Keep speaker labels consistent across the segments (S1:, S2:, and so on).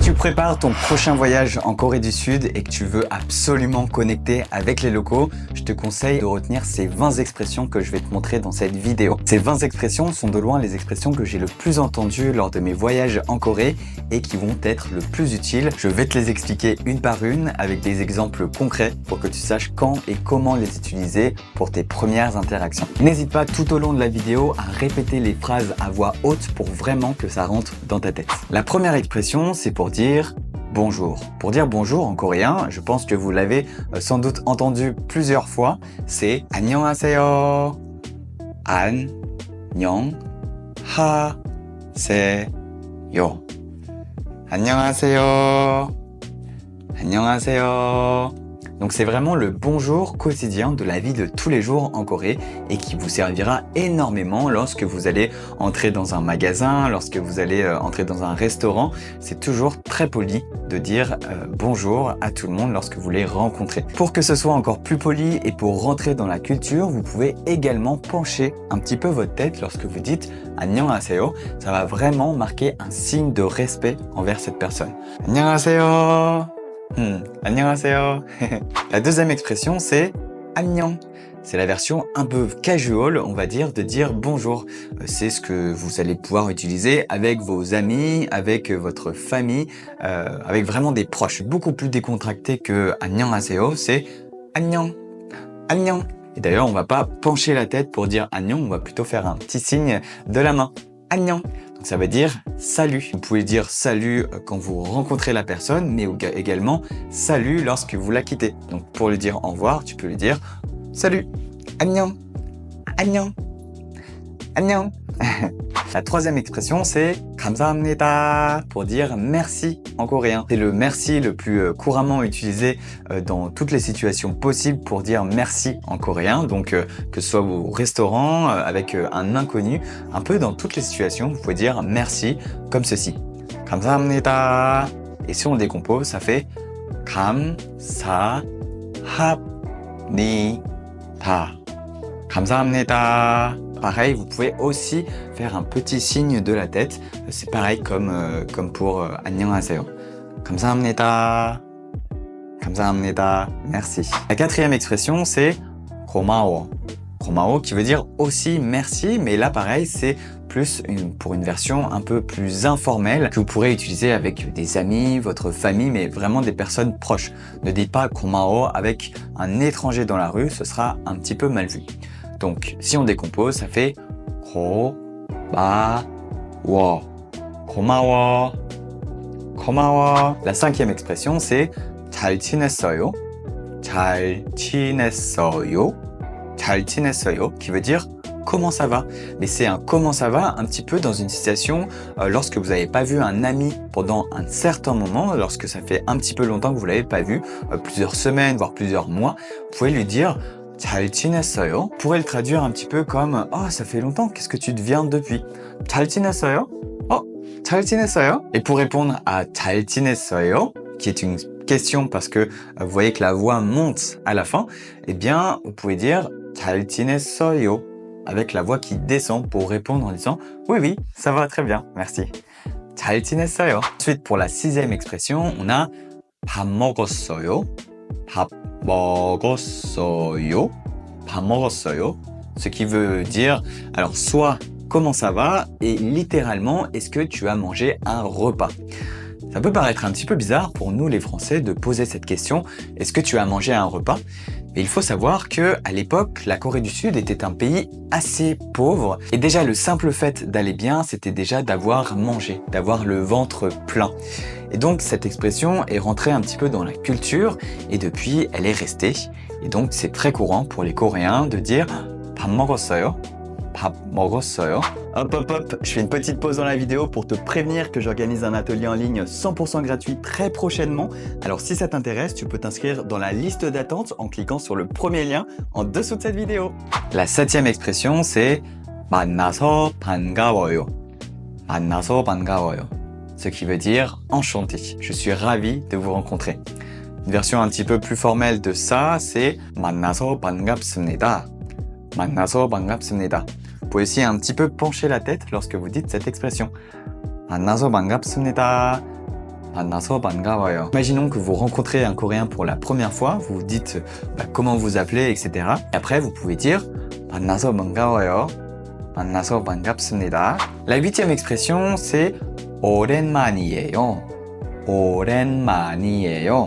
S1: tu prépares ton prochain voyage en Corée du Sud et que tu veux absolument connecter avec les locaux, je te conseille de retenir ces 20 expressions que je vais te montrer dans cette vidéo. Ces 20 expressions sont de loin les expressions que j'ai le plus entendues lors de mes voyages en Corée et qui vont être le plus utiles. Je vais te les expliquer une par une avec des exemples concrets pour que tu saches quand et comment les utiliser pour tes premières interactions. N'hésite pas tout au long de la vidéo à répéter les phrases à voix haute pour vraiment que ça rentre dans ta tête. La première expression, c'est pour dire bonjour. Pour dire bonjour en coréen, je pense que vous l'avez sans doute entendu plusieurs fois, c'est 안녕하세요. 안녕하세요. 안녕하세요. 안녕하세요. Donc c'est vraiment le bonjour quotidien de la vie de tous les jours en Corée et qui vous servira énormément lorsque vous allez entrer dans un magasin, lorsque vous allez entrer dans un restaurant. C'est toujours très poli de dire bonjour à tout le monde lorsque vous les rencontrez. Pour que ce soit encore plus poli et pour rentrer dans la culture, vous pouvez également pencher un petit peu votre tête lorsque vous dites 안녕하세요. Ça va vraiment marquer un signe de respect envers cette personne. 안녕하세요. 안녕하세요. La deuxième expression, c'est 안녕. C'est la version un peu casual, on va dire, de dire bonjour. C'est ce que vous allez pouvoir utiliser avec vos amis, avec votre famille, avec vraiment des proches. Beaucoup plus décontracté que 안녕하세요, c'est 안녕. 안녕. Et d'ailleurs, on va pas pencher la tête pour dire 안녕, on va plutôt faire un petit signe de la main. 안녕. Donc ça veut dire salut. Vous pouvez dire salut quand vous rencontrez la personne, mais également salut lorsque vous la quittez. Donc pour lui dire au revoir, tu peux lui dire salut. 안녕. 안녕. 안녕. La troisième expression, c'est 감사합니다 pour dire merci en coréen. C'est le merci le plus couramment utilisé dans toutes les situations possibles pour dire merci en coréen. Donc que ce soit au restaurant, avec un inconnu, un peu dans toutes les situations, vous pouvez dire merci comme ceci. 감사합니다. Et si on décompose, ça fait 감사합니다. 감사합니다. Pareil, vous pouvez aussi faire un petit signe de la tête. C'est pareil comme pour 안녕하세요. 감사합니다. 감사합니다. Merci. La quatrième expression, c'est 고마워. 고마워 qui veut dire aussi merci, mais là pareil, c'est plus pour une version un peu plus informelle que vous pourrez utiliser avec des amis, votre famille, mais vraiment des personnes proches. Ne dites pas 고마워 avec un étranger dans la rue, ce sera un petit peu mal vu. Donc, si on décompose, ça fait 고마워, 고마워, 고마워. La cinquième expression, c'est 잘 지냈어요, 잘 지냈어요, 잘 지냈어요, qui veut dire comment ça va. Mais c'est un comment ça va un petit peu dans une situation lorsque vous n'avez pas vu un ami pendant un certain moment, lorsque ça fait un petit peu longtemps que vous ne l'avez pas vu, plusieurs semaines, voire plusieurs mois, vous pouvez lui dire 잘 지냈어요. Vous pourrez le traduire un petit peu comme oh, ça fait longtemps, qu'est-ce que tu deviens depuis? 잘 지냈어요? Oh, 잘 지냈어요? Et pour répondre à 잘 지냈어요, qui est une question parce que vous voyez que la voix monte à la fin, eh bien, vous pouvez dire 잘 지냈어요 avec la voix qui descend pour répondre en disant oui, oui, ça va très bien, merci. 잘 지냈어요. Ensuite, pour la sixième expression, on a 밥 먹었어요. 밥 먹었어요. 밥 먹었어요. Ce qui veut dire, alors soit comment ça va et littéralement est-ce que tu as mangé un repas. Ça peut paraître un petit peu bizarre pour nous les Français de poser cette question, est-ce que tu as mangé un repas? Mais il faut savoir que à l'époque, la Corée du Sud était un pays assez pauvre et déjà le simple fait d'aller bien, c'était déjà d'avoir mangé, d'avoir le ventre plein. Et donc cette expression est rentrée un petit peu dans la culture et depuis elle est restée. Et donc c'est très courant pour les Coréens de dire 밥 먹었어요. 밥 먹었어요. Hop, je fais une petite pause dans la vidéo pour te prévenir que j'organise un atelier en ligne 100% gratuit très prochainement. Alors si ça t'intéresse, tu peux t'inscrire dans la liste d'attente en cliquant sur le premier lien en dessous de cette vidéo. La septième expression, c'est 만나서 반가워요. 만나서 반가워요. Ce qui veut dire enchanté. Je suis ravi de vous rencontrer. Une version un petit peu plus formelle de ça, c'est 만나서 반갑습니다. 만나서 반갑습니다. Vous pouvez aussi un petit peu pencher la tête lorsque vous dites cette expression. 만나서 반갑습니다. 만나서 반가워요. Imaginons que vous rencontrez un Coréen pour la première fois, vous vous dites comment vous appelez, etc. Et après, vous pouvez dire 만나서 반가워요. 만나서 반갑습니다. La huitième expression, c'est 오랜만이에요. 오랜만이에요.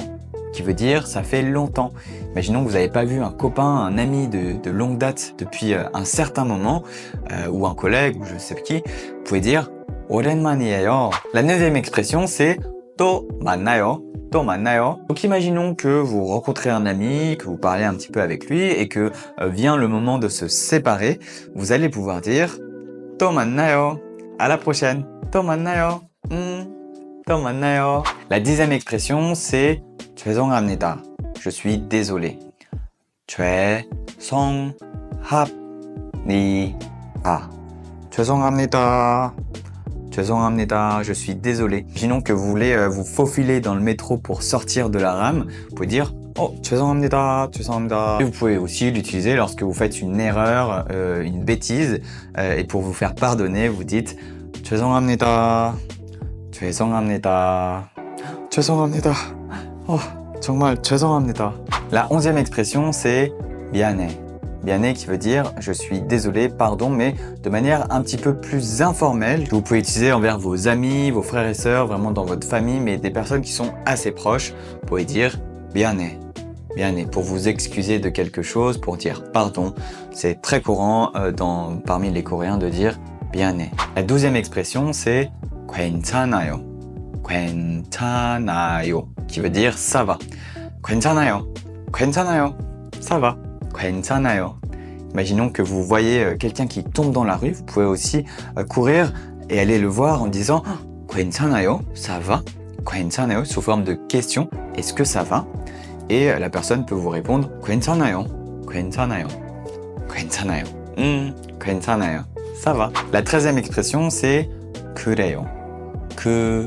S1: Qui veut dire ça fait longtemps. Imaginons que vous n'avez pas vu un copain, un ami de longue date depuis un certain moment, ou un collègue, ou je ne sais qui, vous pouvez dire 오랜만이에요. La neuvième expression, c'est 또 만나요. 또 만나요. Donc imaginons que vous rencontrez un ami, que vous parlez un petit peu avec lui et que vient le moment de se séparer, vous allez pouvoir dire 또 만나요. À la prochaine. 또 만나요. 또 만나요. La dixième expression, c'est 죄송합니다. Je suis désolé. 죄송합니다. 죄송합니다. 죄송합니다, je suis désolé. Imaginons que vous voulez vous faufiler dans le métro pour sortir de la rame. Vous pouvez dire oh, 죄송합니다, 죄송합니다. Et vous pouvez aussi l'utiliser lorsque vous faites une erreur, une bêtise. Et pour vous faire pardonner, vous dites 죄송합니다, 죄송합니다, 죄송합니다. Oh, 정말 죄송합니다. La onzième expression, c'est 미안해. 미안해 qui veut dire je suis désolé, pardon, mais de manière un petit peu plus informelle que vous pouvez utiliser envers vos amis, vos frères et sœurs, vraiment dans votre famille, mais des personnes qui sont assez proches. Vous pouvez dire 미안해, 미안해 pour vous excuser de quelque chose, pour dire pardon. C'est très courant parmi les Coréens de dire 미안해. La douzième expression, c'est 괜찮아요. 괜찮아요 qui veut dire ça va. 괜찮아요. 괜찮아요. Ça va. 괜찮아요. Imaginons que vous voyez quelqu'un qui tombe dans la rue, vous pouvez aussi courir et aller le voir en disant 괜찮아요, ça va. 괜찮아요 sous forme de question, est-ce que ça va? Et la personne peut vous répondre 괜찮아요, 괜찮아요, 괜찮아요, 괜찮아요, ça va. La 13e expression, c'est 그래요, 그래요.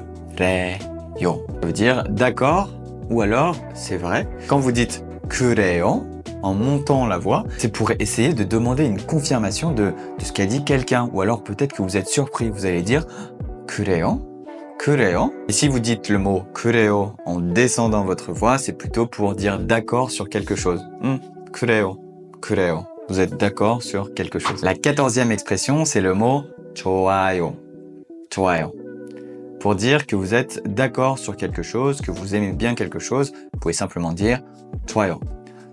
S1: Ça veut dire d'accord ou alors c'est vrai. Quand vous dites 그래요, en montant la voix, c'est pour essayer de demander une confirmation de ce qu'a dit quelqu'un. Ou alors peut-être que vous êtes surpris, vous allez dire 그래요? 그래요? Et si vous dites le mot 그래요 en descendant votre voix, c'est plutôt pour dire d'accord sur quelque chose. 그래요, 그래요. Vous êtes d'accord sur quelque chose. La 14e expression, c'est le mot 좋아요, 좋아요. Pour dire que vous êtes d'accord sur quelque chose, que vous aimez bien quelque chose, vous pouvez simplement dire 좋아요.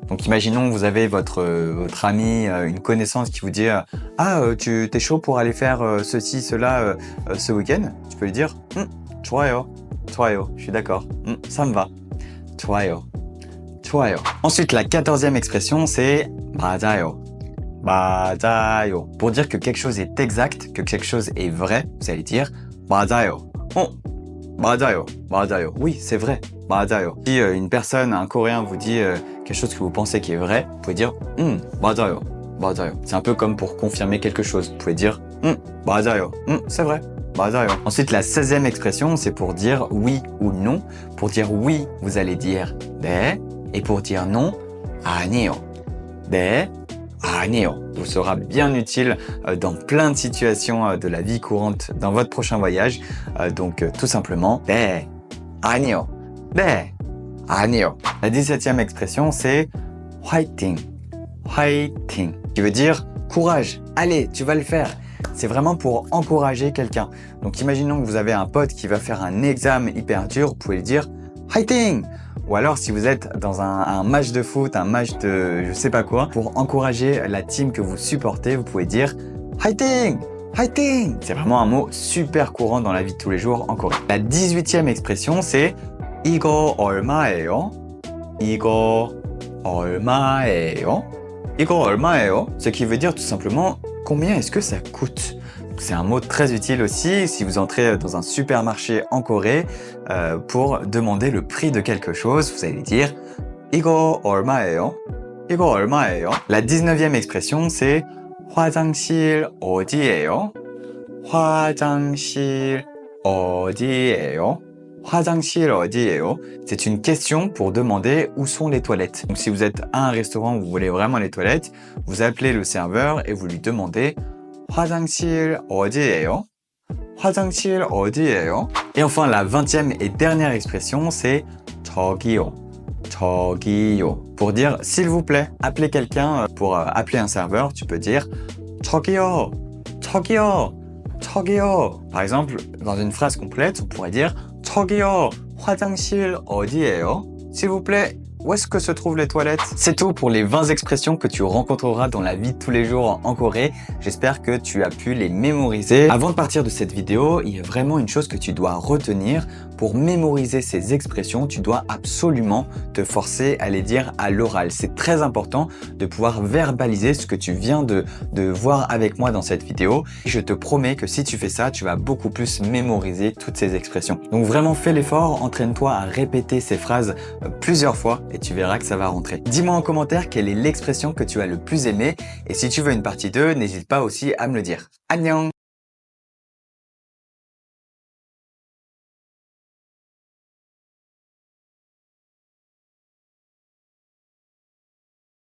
S1: Donc imaginons que vous avez votre ami, une connaissance qui vous dit tu t'es chaud pour aller faire ceci, cela ce week-end? Tu peux lui dire 좋아요, 좋아요, je suis d'accord, ça me va. 좋아요, 좋아요. Ensuite, la 14e expression, c'est 맞아요, 맞아요. Pour dire que quelque chose est exact, que quelque chose est vrai, vous allez dire 맞아요. Oh, 맞아요, 맞아요. Oui, c'est vrai, 맞아요. Si une personne, un Coréen vous dit quelque chose que vous pensez qui est vrai, vous pouvez dire 맞아요, 맞아요. C'est un peu comme pour confirmer quelque chose. Vous pouvez dire 맞아요, c'est vrai, 맞아요. Ensuite, la 16e expression, c'est pour dire oui ou non. Pour dire oui, vous allez dire 네. Et pour dire non, 아니요. 네, 아니요. Vous sera bien utile dans plein de situations de la vie courante dans votre prochain voyage. Donc tout simplement, 네, 아니요. 네, 아니요. La 17e expression, c'est 화이팅, 화이팅, qui veut dire courage, allez, tu vas le faire. C'est vraiment pour encourager quelqu'un. Donc imaginons que vous avez un pote qui va faire un examen hyper dur, vous pouvez lui dire 화이팅. Ou alors si vous êtes dans un match de foot, un match de je sais pas quoi, pour encourager la team que vous supportez, vous pouvez dire 화이팅, 화이팅. C'est vraiment un mot super courant dans la vie de tous les jours en Corée. La 18e expression, c'est 이거 얼마예요? 이거 얼마예요? 이거 얼마예요? Ce qui veut dire tout simplement combien est-ce que ça coûte? C'est un mot très utile aussi si vous entrez dans un supermarché en Corée pour demander le prix de quelque chose. Vous allez dire 이거 얼마예요? 이거 얼마예요? La 19e expression, c'est 화장실 어디예요? 화장실 어디예요? 화장실 어디예요? C'est une question pour demander où sont les toilettes. Donc si vous êtes à un restaurant où vous voulez vraiment les toilettes, vous appelez le serveur et vous lui demandez 화장실 어디예요? 화장실 어디예요? Et enfin, la 20e et dernière expression, c'est 저기요. 저기요. Pour dire s'il vous plaît. Appeler quelqu'un, pour appeler un serveur, tu peux dire 저기요. 저기요. 저기요. Par exemple, dans une phrase complète, on pourrait dire 저기요. 화장실 어디예요? S'il vous plaît, où est-ce que se trouvent les toilettes? C'est tout pour les 20 expressions que tu rencontreras dans la vie de tous les jours en Corée. J'espère que tu as pu les mémoriser. Avant de partir de cette vidéo, il y a vraiment une chose que tu dois retenir. Pour mémoriser ces expressions, tu dois absolument te forcer à les dire à l'oral. C'est très important de pouvoir verbaliser ce que tu viens de voir avec moi dans cette vidéo. Je te promets que si tu fais ça, tu vas beaucoup plus mémoriser toutes ces expressions. Donc vraiment, fais l'effort, entraîne-toi à répéter ces phrases plusieurs fois et tu verras que ça va rentrer. Dis-moi en commentaire quelle est l'expression que tu as le plus aimée et si tu veux une partie 2, n'hésite pas aussi à me le dire. Annyeong!